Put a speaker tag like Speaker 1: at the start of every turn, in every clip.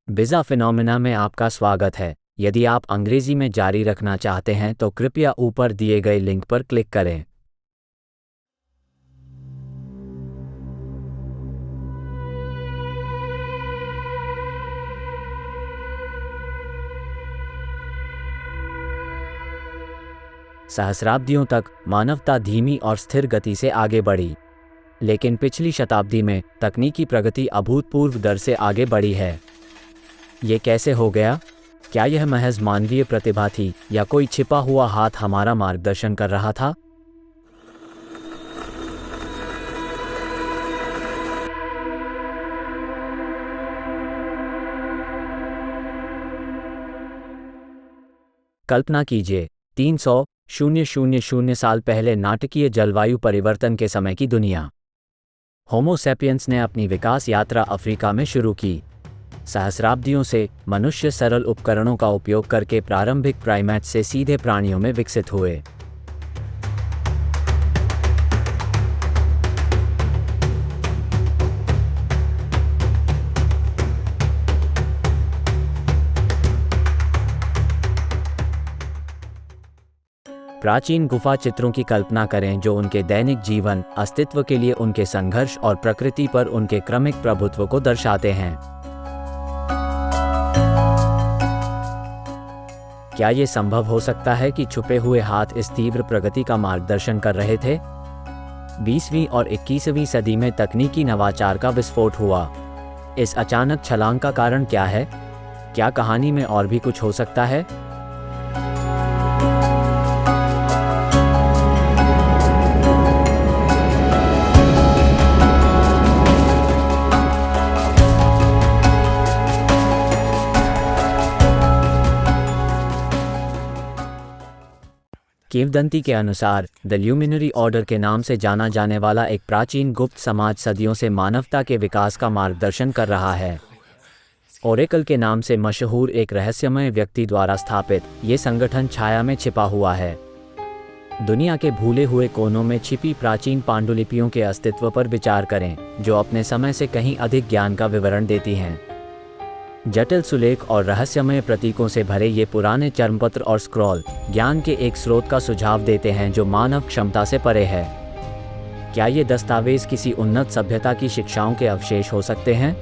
Speaker 1: बिज़ा phenomena में आपका स्वागत है। यदि आप अंग्रेजी में जारी रखना चाहते हैं तो कृपया ऊपर दिए गए लिंक पर क्लिक करें। सहस्राब्दियों तक मानवता धीमी और स्थिर गति से आगे बढ़ी, लेकिन पिछली शताब्दी में तकनीकी प्रगति अभूतपूर्व दर से आगे बढ़ी है। ये कैसे हो गया? क्या यह महज मानवीय प्रतिभा थी या कोई छिपा हुआ हाथ हमारा मार्गदर्शन कर रहा था? कल्पना कीजिए 300,000 साल पहले नाटकीय जलवायु परिवर्तन के समय की दुनिया। होमो सैपियंस ने अपनी विकास यात्रा अफ्रीका में शुरू की। सहस्राब्दियों से मनुष्य सरल उपकरणों का उपयोग करके प्रारंभिक प्राइमेट्स से सीधे प्राणियों में विकसित हुए। प्राचीन गुफा चित्रों की कल्पना करें जो उनके दैनिक जीवन, अस्तित्व के लिए उनके संघर्ष और प्रकृति पर उनके क्रमिक प्रभुत्व को दर्शाते हैं। क्या ये संभव हो सकता है कि छुपे हुए हाथ इस तीव्र प्रगति का मार्गदर्शन कर रहे थे? 20वीं और 21वीं सदी में तकनीकी नवाचार का विस्फोट हुआ। इस अचानक छलांग का कारण क्या है? क्या कहानी में और भी कुछ हो सकता है? किंवदंती के अनुसार द ल्यूमिनरी ऑर्डर के नाम से जाना जाने वाला एक प्राचीन गुप्त समाज सदियों से मानवता के विकास का मार्गदर्शन कर रहा है। ओरेकल के नाम से मशहूर एक रहस्यमय व्यक्ति द्वारा स्थापित ये संगठन छाया में छिपा हुआ है। दुनिया के भूले हुए कोनों में छिपी प्राचीन पांडुलिपियों के अस्तित्व पर विचार करें, जो अपने समय से कहीं अधिक ज्ञान का विवरण देती हैं। जटिल सुलेख और रहस्यमय प्रतीकों से भरे ये पुराने चर्मपत्र और स्क्रॉल ज्ञान के एक स्रोत का सुझाव देते हैं जो मानव क्षमता से परे है। क्या ये दस्तावेज किसी उन्नत सभ्यता की शिक्षाओं के अवशेष हो सकते हैं?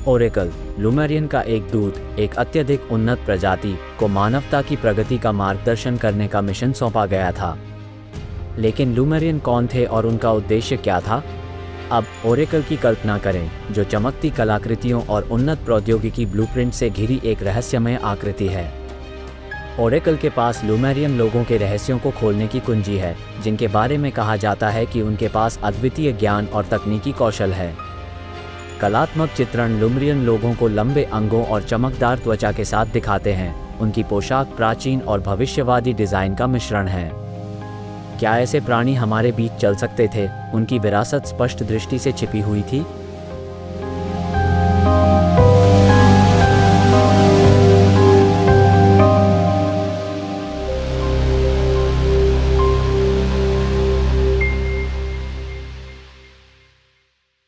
Speaker 1: ओरेकल, लुमेरियन का एक दूत, एक अत्यधिक उन्नत प्रजाति को मानवता की प्रगति का मार्गदर्शन करने का मिशन सौंपा गया था। लेकिन लुमेरियन कौन थे और उनका उद्देश्य क्या था? अब ओरेकल की कल्पना करें, जो चमकती कलाकृतियों और उन्नत प्रौद्योगिकी ब्लूप्रिंट से घिरी एक रहस्यमय आकृति है। ओरेकल के पास लुमेरियन लोगों के रहस्यों को खोलने की कुंजी है, जिनके बारे में कहा जाता है कि उनके पास अद्वितीय ज्ञान और तकनीकी कौशल है। कलात्मक चित्रण लुमेरियन लोगों को लंबे अंगों और चमकदार त्वचा के साथ दिखाते हैं। उनकी पोशाक प्राचीन और भविष्यवादी डिजाइन का मिश्रण है। क्या ऐसे प्राणी हमारे बीच चल सकते थे? उनकी विरासत स्पष्ट दृष्टि से छिपी हुई थी।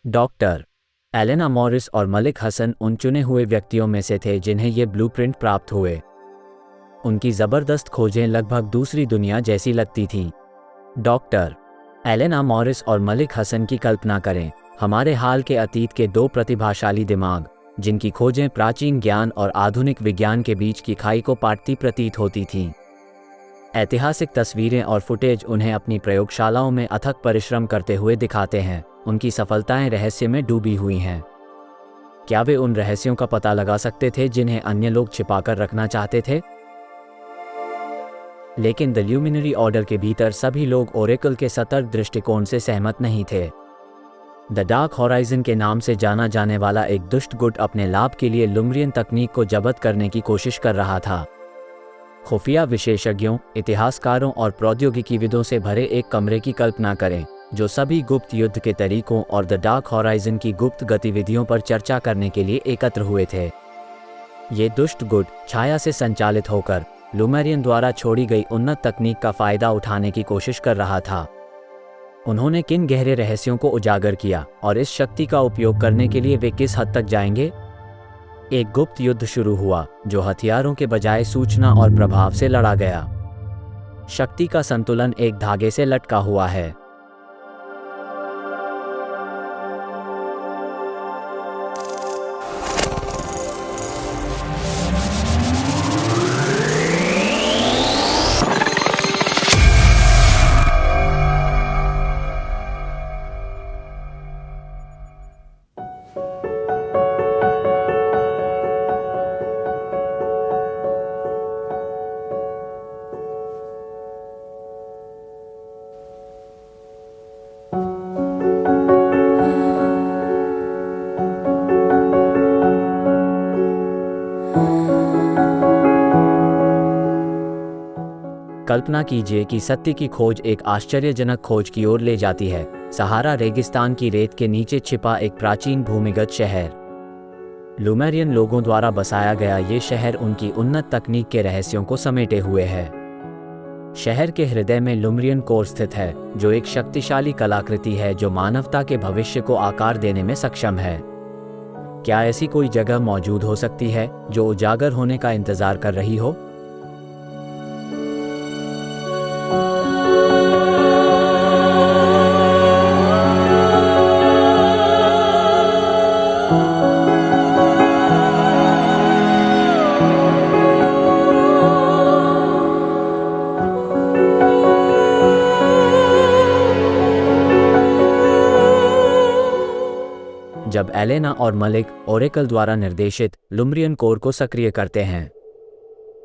Speaker 1: डॉक्टर एलेना मॉरिस और मलिक हसन उन चुने हुए व्यक्तियों में से थे जिन्हें ये ब्लूप्रिंट प्राप्त हुए। उनकी जबरदस्त खोजें लगभग दूसरी दुनिया जैसी लगती थीं। डॉक्टर एलेना मॉरिस और मलिक हसन की कल्पना करें, हमारे हाल के अतीत के दो प्रतिभाशाली दिमाग, जिनकी खोजें प्राचीन ज्ञान और आधुनिक विज्ञान के बीच की खाई को पाटती प्रतीत होती थीं। ऐतिहासिक तस्वीरें और फुटेज उन्हें अपनी प्रयोगशालाओं में अथक परिश्रम करते हुए दिखाते हैं। उनकी सफलताएं रहस्य में डूबी हुई हैं। क्या वे उन रहस्यों का पता लगा सकते थे जिन्हें अन्य लोग छिपाकर रखना चाहते थे? लेकिन द ल्यूमिनरी ऑर्डर के भीतर सभी लोग ओरेकल के सतर्क दृष्टिकोण से सहमत नहीं थे। द डार्क हॉराइजन के नाम से जाना जाने वाला एक दुष्ट गुट अपने लाभ के लिए लुमेरियन तकनीक को जब्त करने की कोशिश कर रहा था। खुफिया विशेषज्ञों, इतिहासकारों और प्रौद्योगिकीविदों से भरे एक कमरे की कल्पना करें, जो सभी गुप्त युद्ध के तरीकों और द डार्क हॉराइजन की गुप्त गतिविधियों पर चर्चा करने के लिए एकत्र हुए थे। ये दुष्ट गुट छाया से संचालित होकर लुमेरियन द्वारा छोड़ी गई उन्नत तकनीक का फायदा उठाने की कोशिश कर रहा था। उन्होंने किन गहरे रहस्यों को उजागर किया और इस शक्ति का उपयोग करने के लिए वे किस हद तक जाएंगे? एक गुप्त युद्ध शुरू हुआ जो हथियारों के बजाय सूचना और प्रभाव से लड़ा गया। शक्ति का संतुलन एक धागे से लटका हुआ है। कल्पना कीजिए कि सत्य की खोज एक आश्चर्यजनक खोज की ओर ले जाती है। सहारा रेगिस्तान की रेत के नीचे छिपा एक प्राचीन भूमिगत शहर। लुमेरियन लोगों द्वारा बसाया गया ये शहर उनकी उन्नत तकनीक के रहस्यों को समेटे हुए है। शहर के हृदय में लुमेरियन कोर स्थित है, जो एक शक्तिशाली कलाकृति है जो मानवता के भविष्य को आकार देने में सक्षम है। क्या ऐसी कोई जगह मौजूद हो सकती है जो उजागर होने का इंतजार कर रही हो? जब एलेना और मलिक ओरेकल द्वारा निर्देशित लुमेरियन कोर को सक्रिय करते हैं,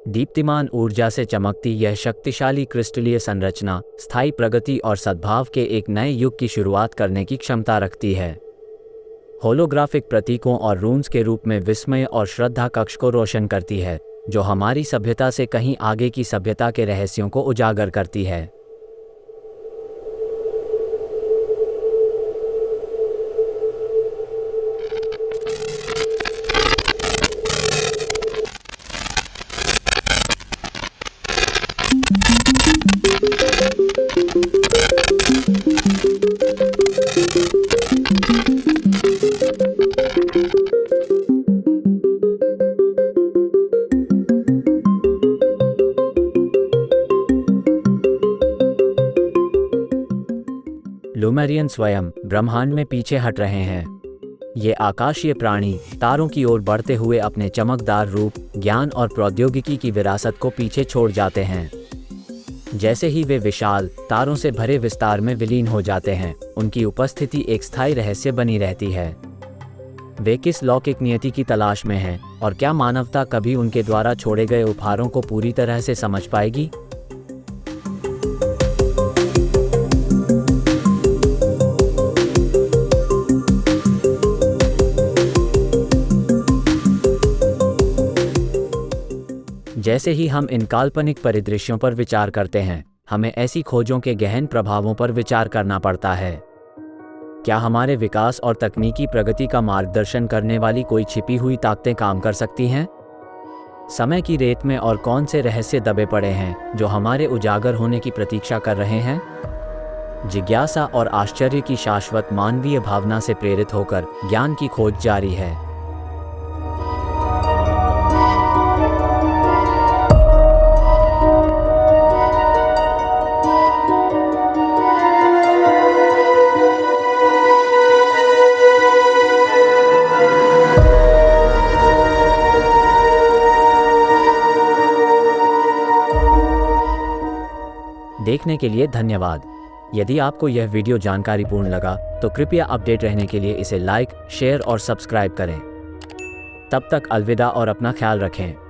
Speaker 1: दीप्तिमान ऊर्जा से चमकती यह शक्तिशाली क्रिस्टलीय संरचना स्थायी प्रगति और सद्भाव के एक नए युग की शुरुआत करने की क्षमता रखती है। होलोग्राफिक प्रतीकों और रून्स के रूप में विस्मय और श्रद्धा कक्ष को रोशन करती है, जो हमारी सभ्यता से कहीं आगे की सभ्यता के रहस्यों को उजागर करती है। लुमेरियन स्वयं ब्रह्मांड में पीछे हट रहे हैं। ये आकाशीय प्राणी तारों की ओर बढ़ते हुए अपने चमकदार रूप, ज्ञान और प्रौद्योगिकी की विरासत को पीछे छोड़ जाते हैं। जैसे ही वे विशाल तारों से भरे विस्तार में विलीन हो जाते हैं, उनकी उपस्थिति एक स्थायी रहस्य बनी रहती है। वे किस लौकिक नियति की तलाश में हैं और क्या मानवता कभी उनके द्वारा छोड़े गए उपहारों को पूरी तरह से समझ पाएगी? जैसे ही हम इन काल्पनिक परिदृश्यों पर विचार करते हैं, हमें ऐसी खोजों के गहन प्रभावों पर विचार करना पड़ता है। क्या हमारे विकास और तकनीकी प्रगति का मार्गदर्शन करने वाली कोई छिपी हुई ताकतें काम कर सकती हैं? समय की रेत में और कौन से रहस्य दबे पड़े हैं जो हमारे उजागर होने की प्रतीक्षा कर रहे हैं? जिज्ञासा और आश्चर्य की शाश्वत मानवीय भावना से प्रेरित होकर ज्ञान की खोज जारी है। देखने के लिए धन्यवाद। यदि आपको यह वीडियो जानकारीपूर्ण लगा तो कृपया अपडेट रहने के लिए इसे लाइक, शेयर और सब्सक्राइब करें। तब तक अलविदा और अपना ख्याल रखें।